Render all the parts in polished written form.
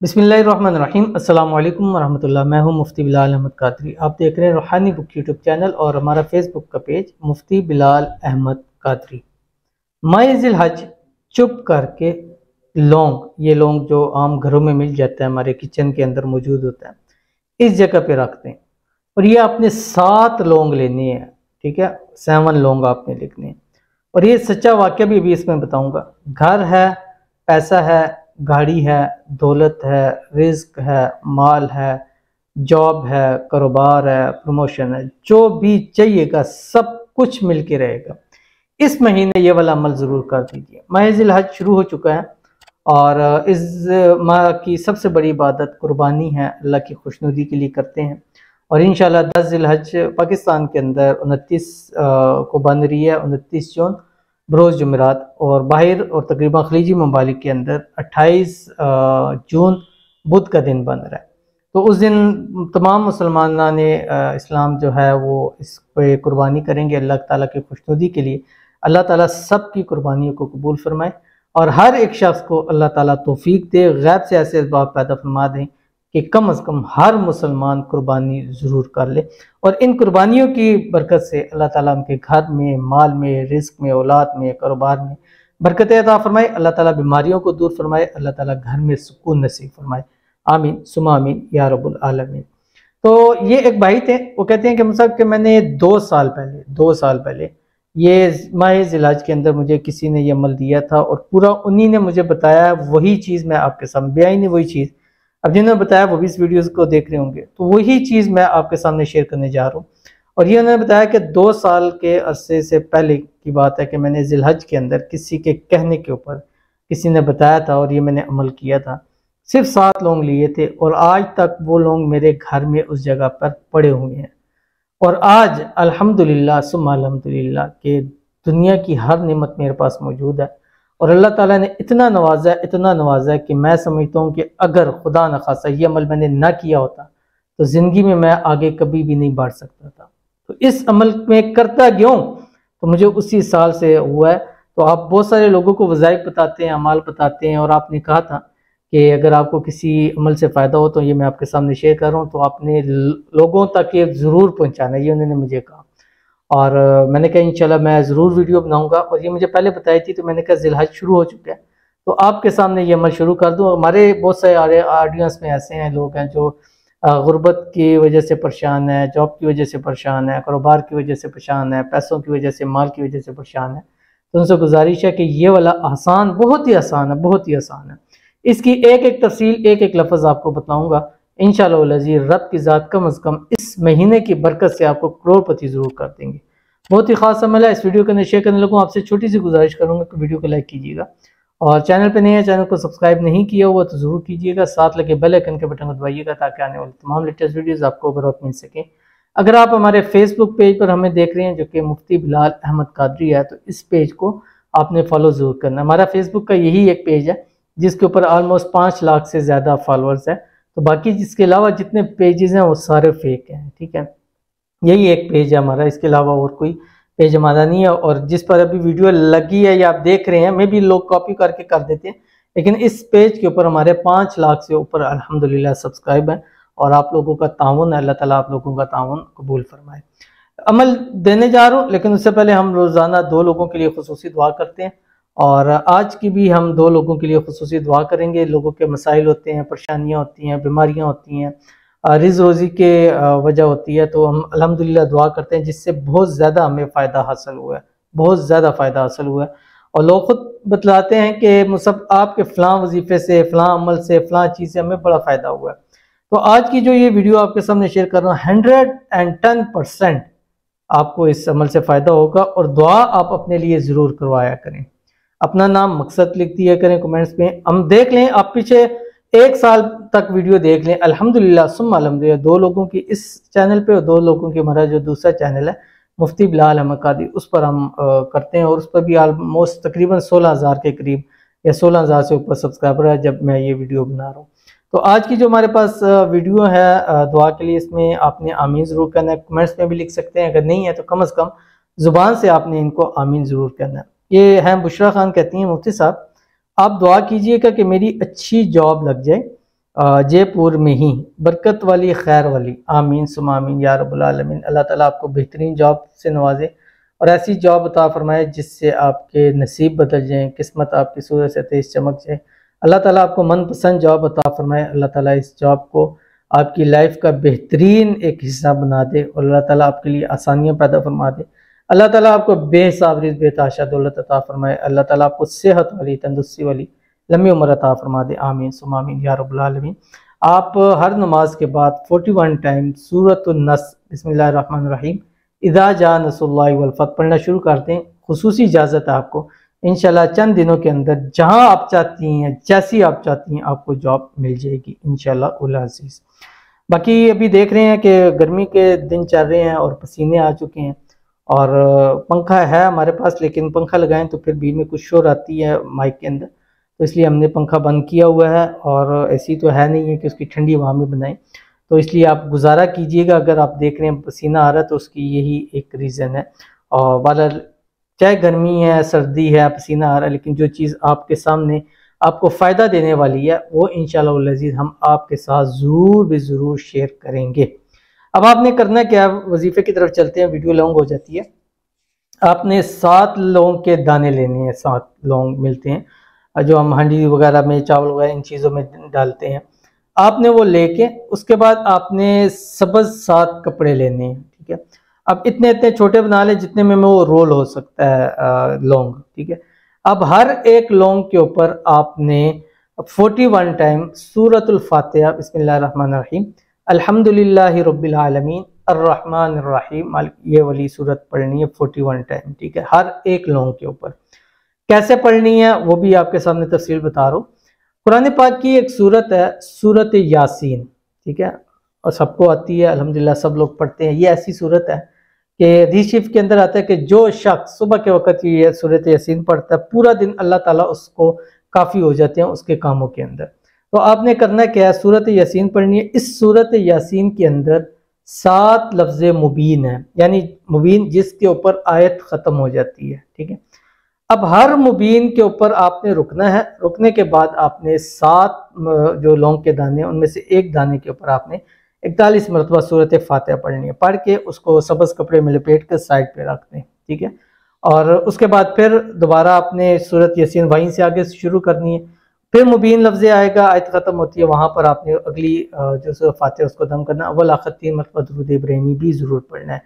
बिस्मिल्लाहिर्रहमानिर्रहीम अस्सलाम वालेकुम वरहमतुल्लाह। मैं हूं मुफ्ती बिलाल अहमद कादरी। आप देख रहे हैं रूहानी बुक यूट्यूब चैनल और हमारा फेसबुक का पेज मुफ्ती बिलाल अहमद कादरी। माह ज़िल हज चुप करके लौंग, ये लौंग जो आम घरों में मिल जाता है, हमारे किचन के अंदर मौजूद होता है, इस जगह पे रखते हैं और ये आपने 7 लौंग लेनी है। ठीक है, 7 लौंग आपने लिखने हैं। और ये सच्चा वाक्य भी अभी इसमें बताऊंगा। घर है, पैसा है, गाड़ी है, दौलत है, रिज्क है, माल है, जॉब है, कारोबार है, प्रमोशन है, जो भी चाहिएगा सब कुछ मिलके रहेगा। इस महीने ये वाला अमल ज़रूर कर दीजिए। माह ज़िल हज शुरू हो चुका है और इस माह की सबसे बड़ी इबादत कुर्बानी है, अल्लाह की खुशनुदी के लिए करते हैं। और इंशाल्लाह 10 ज़िल हज पाकिस्तान के अंदर 29 को बन रही है, 29 जून बरोज़ जुमेरात, और बाहर और तकरीबन खलीजी ममालिक के अंदर 28 जून बुध का दिन बन रहा है। तो उस दिन तमाम मुसलमान ने इस्लाम जो है वो इस पे कुर्बानी करेंगे अल्लाह ताला की खुशनुदी के लिए। अल्लाह ताला सब की कुर्बानियों को कबूल फरमाए और हर एक शख्स को अल्लाह ताला तौफीक दे, गैब से ऐसे इसबाब पैदा फरमा दें कि कम अज़ कम हर मुसलमान कुर्बानी ज़रूर कर ले। और इन कुर्बानियों की बरकत से अल्लाह ताला उनके घर में, माल में, रिस्क में, औलाद में, कारोबार में बरकत अता फरमाए। अल्लाह ताला बीमारियों को दूर फरमाए। अल्लाह ताला घर में सुकून नसीब फरमाए। आमीन सुमा आमीन या रब्बुल आलमीन। तो ये एक भाई थे, वो कहते हैं कि मुझे कि मैंने 2 साल पहले ये माह ज़िल हज के अंदर मुझे किसी ने ये अमल दिया था और पूरा उन्हीं ने मुझे बताया। वही चीज़ मैं आपके सामने बयान नहीं, वही चीज़ अब जिन्होंने बताया वो भी इस वीडियोस को देख रहे होंगे, तो वही चीज़ मैं आपके सामने शेयर करने जा रहा हूँ। और ये उन्होंने बताया कि 2 साल के अरसे से पहले की बात है कि मैंने ज़िल हज के अंदर किसी के कहने के ऊपर किसी ने बताया था और ये मैंने अमल किया था। सिर्फ 7 लौंग लिए थे और आज तक वो लौंग मेरे घर में उस जगह पर पड़े हुए हैं। और आज अल्हम्दुलिल्लाह सुम्मा अल्हम्दुलिल्लाह कि दुनिया की हर नेमत मेरे पास मौजूद है और अल्लाह ताला ने इतना नवाजा है कि मैं समझता हूँ कि अगर खुदा न खासा ये अमल मैंने ना किया होता तो ज़िंदगी में मैं आगे कभी भी नहीं बढ़ सकता था। तो इस अमल में करता क्यों, तो मुझे उसी साल से हुआ है। तो आप बहुत सारे लोगों को वज़ाइफ बताते हैं, अमाल बताते हैं, और आपने कहा था कि अगर आपको किसी अमल से फ़ायदा हो तो ये मैं आपके सामने शेयर कर रहा हूँ, तो आपने लोगों तक ये ज़रूर पहुँचाना, ये उन्होंने मुझे कहा। और मैंने कहा इंशाल्लाह मैं ज़रूर वीडियो बनाऊंगा। और ये मुझे पहले बताई थी, तो मैंने कहा ज़िल हज शुरू हो चुका है तो आपके सामने ये अमल शुरू कर दूँ। हमारे बहुत सारे ऑडियंस में ऐसे हैं, लोग हैं जो गुर्बत की वजह से परेशान है, जॉब की वजह से परेशान है, कारोबार की वजह से परेशान है, पैसों की वजह से, माल की वजह से परेशान है। तो उनसे गुजारिश है कि ये वाला आसान, बहुत ही आसान है, बहुत ही आसान है। इसकी एक एक तफसील, एक एक लफ्ज़ आपको बताऊंगा इंशाअल्लाह अज़ीज़। रब की ज़ात कम अज़ कम इस महीने की बरकत से आपको करोड़पति ज़रूर कर देंगे। बहुत ही खास अमल है। इस वीडियो को शेयर करने लगूँ, आपसे छोटी सी गुजारिश करूँगा कि वीडियो को लाइक कीजिएगा और चैनल पे नए हैं, चैनल को सब्सक्राइब नहीं किया हुआ तो ज़रूर कीजिएगा। साथ लगे बेल आइकन के बटन को दबाइएगा ताकि आने वाली तमाम लेटेस्ट वीडियोज़ आपको बर वक्त मिल सकें। अगर आप हमारे फेसबुक पेज पर हमें देख रहे हैं जो कि मुफ्ती बिलाल अहमद कादरी है, तो इस पेज को आपने फॉलो ज़रूर करना। हमारा फेसबुक का यही एक पेज है जिसके ऊपर ऑलमोस्ट 5 लाख से ज़्यादा फॉलोअर्स है। तो बाकी जिसके अलावा जितने पेजेस हैं वो सारे फेक हैं। ठीक है, यही एक पेज है हमारा, इसके अलावा और कोई पेज हमारा नहीं है। और जिस पर अभी वीडियो लगी है या आप देख रहे हैं, मे भी लोग कॉपी करके कर देते हैं, लेकिन इस पेज के ऊपर हमारे 5 लाख से ऊपर अल्हम्दुलिल्लाह सब्सक्राइब है। और आप लोगों का ताउन है, अल्लाह ताला आप लोगों का ताउन कबूल फरमाए। अमल देने जा रहा हूँ, लेकिन उससे पहले हम रोज़ाना 2 लोगों के लिए खुसूसी दुआ करते हैं। और आज की भी हम 2 लोगों के लिए खुसूसी दुआ करेंगे। लोगों के मसाइल होते हैं, परेशानियाँ होती हैं, बीमारियाँ होती हैं, रिज़्क़ रोज़ी के वजह होती है, तो हम अल्हम्दुलिल्लाह दुआ करते हैं जिससे बहुत ज़्यादा हमें फ़ायदा हासिल हुआ है, बहुत ज़्यादा फ़ायदा हासिल हुआ है। और लोग खुद बतलाते हैं कि मुसब आपके फ़लाँ वजीफ़े से, फ़लाँ अमल से, फ़लाँ चीज़ से हमें बड़ा फ़ायदा हुआ है। तो आज की जो ये वीडियो आपके सामने शेयर कर रहा हूँ, 110% आपको इस अमल से फ़ायदा होगा। और दुआ आप अपने लिए ज़रूर करवाया करें। अपना नाम, मकसद लिख दिया करें कमेंट्स में। हम देख लें, आप पीछे 1 साल तक वीडियो देख लें, अल्हम्दुलिल्लाह सुम्मा अल्हम्दुलिल्लाह 2 लोगों की इस चैनल पे और 2 लोगों की हमारा जो दूसरा चैनल है मुफ्ती बिलाल अहमद कादरी, उस पर हम करते हैं। और उस पर भी ऑलमोस्ट तकरीबन 16,000 के करीब या 16,000 से ऊपर सब्सक्राइबर है जब मैं ये वीडियो बना रहा हूँ। तो आज की जो हमारे पास वीडियो है दुआ के लिए, इसमें आपने आमीन ज़रूर करना है। कमेंट्स में भी लिख सकते हैं, अगर नहीं है तो कम अज़ कम ज़ुबान से आपने इनको आमीन ज़रूर करना है। ये हैं बुशरा खान, कहती हैं मुफ्ती साहब आप दुआ कीजिएगा कि मेरी अच्छी जॉब लग जाए जयपुर में ही, बरकत वाली खैर वाली। आमीन सुम आमीन या रब्बुल आलमीन। अल्लाह ताला आपको बेहतरीन जॉब से नवाजे और ऐसी जॉब अता फरमाए जिससे आपके नसीब बदल जाएं, किस्मत आपकी सूरज से तेज चमक जाए। अल्लाह ताला आपको मनपसंद जॉब अता फरमाए। अल्लाह ताला इस जॉब को आपकी लाइफ का बेहतरीन एक हिस्सा बना दे और अल्लाह ताला आपके लिए आसानियाँ पैदा फरमा दे। अल्लाह ताला आपको बेहिसाब रिज़्क़ बेताशा दौलत अता फरमाए। अल्लाह ताला आपको सेहत वाली, तंदुरुस्ती वाली, लम्बी उम्र अता फरमा दे। आमीन सुम आमीन या रब्बुल आलमीन। आप हर नमाज के बाद 41 टाइम सूरतुन नस बिस्मिल्लाहिर्रहमानिर्रहीम इज़ा जा नसरुल्लाहि वल फतह पढ़ना शुरू कर दें। खुसूसी इजाज़त है आपको, इंशाल्लाह चंद दिनों के अंदर जहां आप चाहती हैं, जैसी आप चाहती हैं, आपको जॉब मिल जाएगी इंशाल्लाह उल अज़ीज़। बाकी अभी देख रहे हैं कि गर्मी के दिन चल रहे हैं और पसीने आ चुके हैं और पंखा है हमारे पास, लेकिन पंखा लगाएं तो फिर बीच में कुछ शोर आती है माइक के अंदर, तो इसलिए हमने पंखा बंद किया हुआ है। और ऐसी तो है नहीं है कि उसकी ठंडी हवा में बनाएं, तो इसलिए आप गुजारा कीजिएगा। अगर आप देख रहे हैं पसीना आ रहा है तो उसकी यही एक रीज़न है। और बहरहाल चाहे गर्मी है, सर्दी है, पसीना आ रहा है, लेकिन जो चीज़ आपके सामने आपको फ़ायदा देने वाली है वो इंशाअल्लाह उल अज़ीज़ हम आपके साथ ज़रूर भी ज़रूर शेयर करेंगे। अब आपने करना क्या, वजीफे की तरफ चलते हैं, वीडियो लॉन्ग हो जाती है। आपने 7 लौंग के दाने लेने हैं। 7 लौंग मिलते हैं जो हम हांडी वगैरह में, चावल वगैरह इन चीज़ों में डालते हैं। आपने वो लेके उसके बाद आपने सब्ज़ 7 कपड़े लेने हैं, ठीक है। अब इतने इतने छोटे बना ले जितने में वो रोल हो सकता है लौंग, ठीक है। अब हर एक लौंग के ऊपर आपने 41 टाइम सूरतुल फातिहा बिस्मिल्लाहिर्रहमानिर्रहीम अल्हम्दुलिल्लाहि रब्बिल आलमीन अर्रहमानिर रहीम मालिक, ये वाली सूरत पढ़नी है 41 टाइम, ठीक है, हर एक लौंग के ऊपर। कैसे पढ़नी है वो भी आपके सामने तफसील बता रहा हूँ। कुरान पाक की एक सूरत है सूरत यासीन, ठीक है, और सबको आती है अल्हम्दुलिल्लाह, सब लोग पढ़ते हैं। ये ऐसी सूरत है कि हदीस शरीफ के अंदर आता है कि जो शख्स सुबह के वक़्त ये सूरत यासीन पढ़ता है पूरा दिन अल्लाह ताला उसको काफ़ी हो जाते हैं उसके कामों के अंदर। तो आपने करना क्या है, सूरत यासीन पढ़नी है। इस सूरत यासीन के अंदर 7 लफ्ज़ मुबीन है, यानी मुबीन जिसके ऊपर आयत ख़त्म हो जाती है, ठीक है। अब हर मुबीन के ऊपर आपने रुकना है। रुकने के बाद आपने 7 जो लौंग के दाने उनमें से एक दाने के ऊपर आपने 41 मरतबा सूरत फातिहा पढ़नी है। पढ़ के उसको सब्ज़ कपड़े में लपेट कर साइड पे रख दें, ठीक है। और उसके बाद फिर दोबारा आपने सूरत यासीन वहीं से आगे शुरू करनी है। फिर मुबीन लफ्ज़ आएगा, आयत ख़त्म होती है, वहाँ पर आपने अगली जो सूरत फातिहा उसको दम करना। अव्वल आखिर 3 मरतबा दुरूद इब्राहिमी भी ज़रूर पढ़ना है।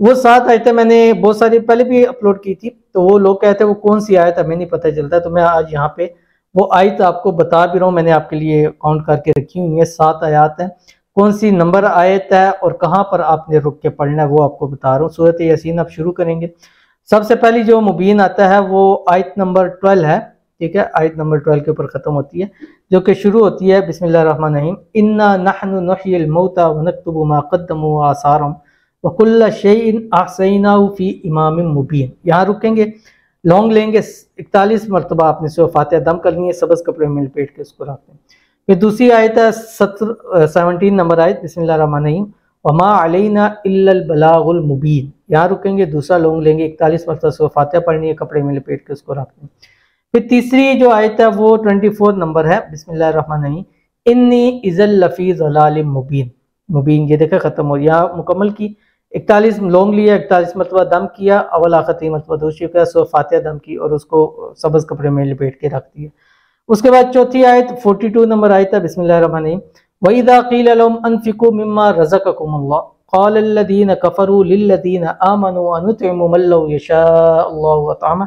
वो 7 आयतें मैंने बहुत सारी पहले भी अपलोड की थी, तो वो लोग कहते हैं वो कौन सी आयत हमें नहीं पता चलता, तो मैं आज यहाँ पे वो आयत आपको बता भी रहा हूँ। मैंने आपके लिए काउंट करके रखी हुई है, 7 आयत है। कौन सी नंबर आयत है और कहाँ पर आपने रुक के पढ़ना है वो आपको बता रहा हूँ। सूरत यासीन आप शुरू करेंगे। सबसे पहली जो मुबीन आता है वो आयत नंबर 12 है, ठीक है। आयत नंबर 12 के ऊपर ख़त्म होती है, जो कि शुरू होती है बिस्मिल्लाहिर्रहमानिर्रहीम इन्ना नहनु नुह्यिल मौता व नक्तुबु मा क़द्दमू व आसारहुम व कुल्ल शैइन अहसैनाहु फी इमामिम मुबीन। यहाँ रुकेंगे, लौंग लेंगे 41 मरतबा आपने सूरह फातिहा दम करनी है, सब्ज़ कपड़े में लपेट के उसको रख दें। फिर दूसरी आयत है 17 नंबर आयत बिस्मिल्लाहिर्रहमानिर्रहीम वमा अलैना इल्लल बलागुल मुबीन। यहाँ रुकेंगे, दूसरा लौंग लेंगे, 41 मरतबा सूरह फातिहा पढ़नी है, कपड़े में लपेट के उसको रख दें। फिर तीसरी जो आयत है वो 24 नंबर है बिस्मिल्लाहिर्रहमानिर्रहीम इन्नी इज़ल लफ़ी ज़लालिम मुबीन। मुबीन ये देखा ख़त्म हो, यहाँ मुकम्मल की 41 लौंग लिया, 41 मरतबा दम किया, अव्वल आखिर 3 मरतबा दूर किया, सूरह फातिहा दम की और उसको सब्ज़ कपड़े में लपेट के रख दिया। उसके बाद चौथी आयत 42 नंबर आयत है बिस्मिल्लाहिर्रहमानिर्रहीम वइज़ा क़ील लहुम अनफ़िक़ू मिम्मा रज़क़कुमुल्लाह क़ाल अल्लज़ीना कफ़रू लिल्लज़ीना आमनू अनुतइमु मन लौ यशाअल्लाहु अतअमा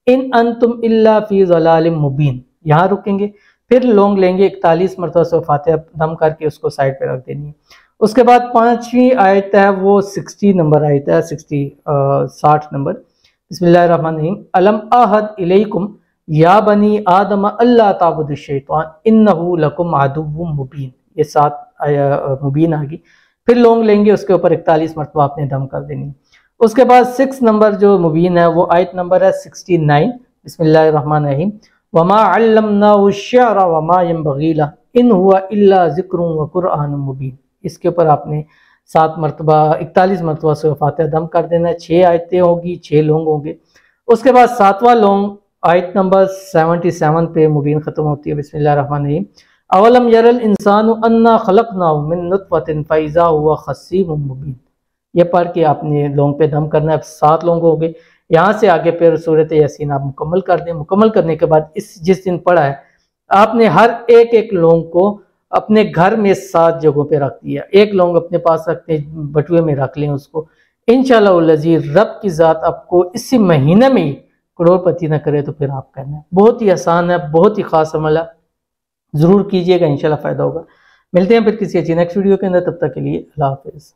इन अंतुम इल्ला फ़ी ज़लालिम मुबीन। यहाँ रुकेंगे, फिर लौंग लेंगे, 41 मरतबा सूरह फातिहा दम करके उसको साइड पे रख देनी है। उसके बाद 5वीं आयत है वो 60 नंबर आयत है, 60 नंबर बिस्मिल्लाहिर्रहमानिर्रहीम अलम आहद इलैकुम या बनी आदम अल्लाह ताबुदु शैतान इन्नहु लकुम अदुव्वुम मुबीन। ये 7 मुबीन आ गई। फिर लौंग लेंगे, उसके ऊपर 41 मरतबा आपने दम कर देनी। उसके बाद 6 नंबर जो मुबीन है वो आयत नंबर है 69 बिस्मिल्लाहिर्रहमानिर्रहीम वमा अल्लमनाहु अश-शि'रा वमा यंबग़ी लहु इन हुवा इल्ला ज़िक्रुन व क़ुरआनुम मुबीन। इसके ऊपर आपने 7 मरतबा 41 मरतबा सूरह फातिहा दम कर देना है। 6 आयतें होगी, 6 लौंग होंगे। उसके बाद 7वां लौंग आयत नंबर 77 पे मुबीन ख़त्म होती है बिस्मिल्लाहिर्रहमानिर्रहीम अवलम यरल इंसानु अन्ना खलकनाहु मिन नुतफतिन फइज़ा हुवा खस्सीमुम मुबीन। ये पढ़ के आपने लोंग पे दम करना है। 7 लोंग हो गए। यहाँ से आगे फिर सूरत यासीन आप मुकम्मल कर दें। मुकम्मल करने के बाद इस जिस दिन पढ़ा है आपने हर एक लोंग को अपने घर में 7 जगहों पे रख दिया। एक लोंग अपने पास रखते बटुए में रख लें उसको। इंशाअल्लाह लजीज रब की ज़ात आपको इसी महीने में ही करोड़पति ना करे तो फिर आप कहना है। बहुत ही आसान है, बहुत ही खास अमल है, ज़रूर कीजिएगा, इंशाल्लाह फ़ायदा होगा। मिलते हैं फिर किसी अच्छी नेक्स्ट वीडियो के अंदर, तब तक के लिए अल्लाह हाफ़िज़।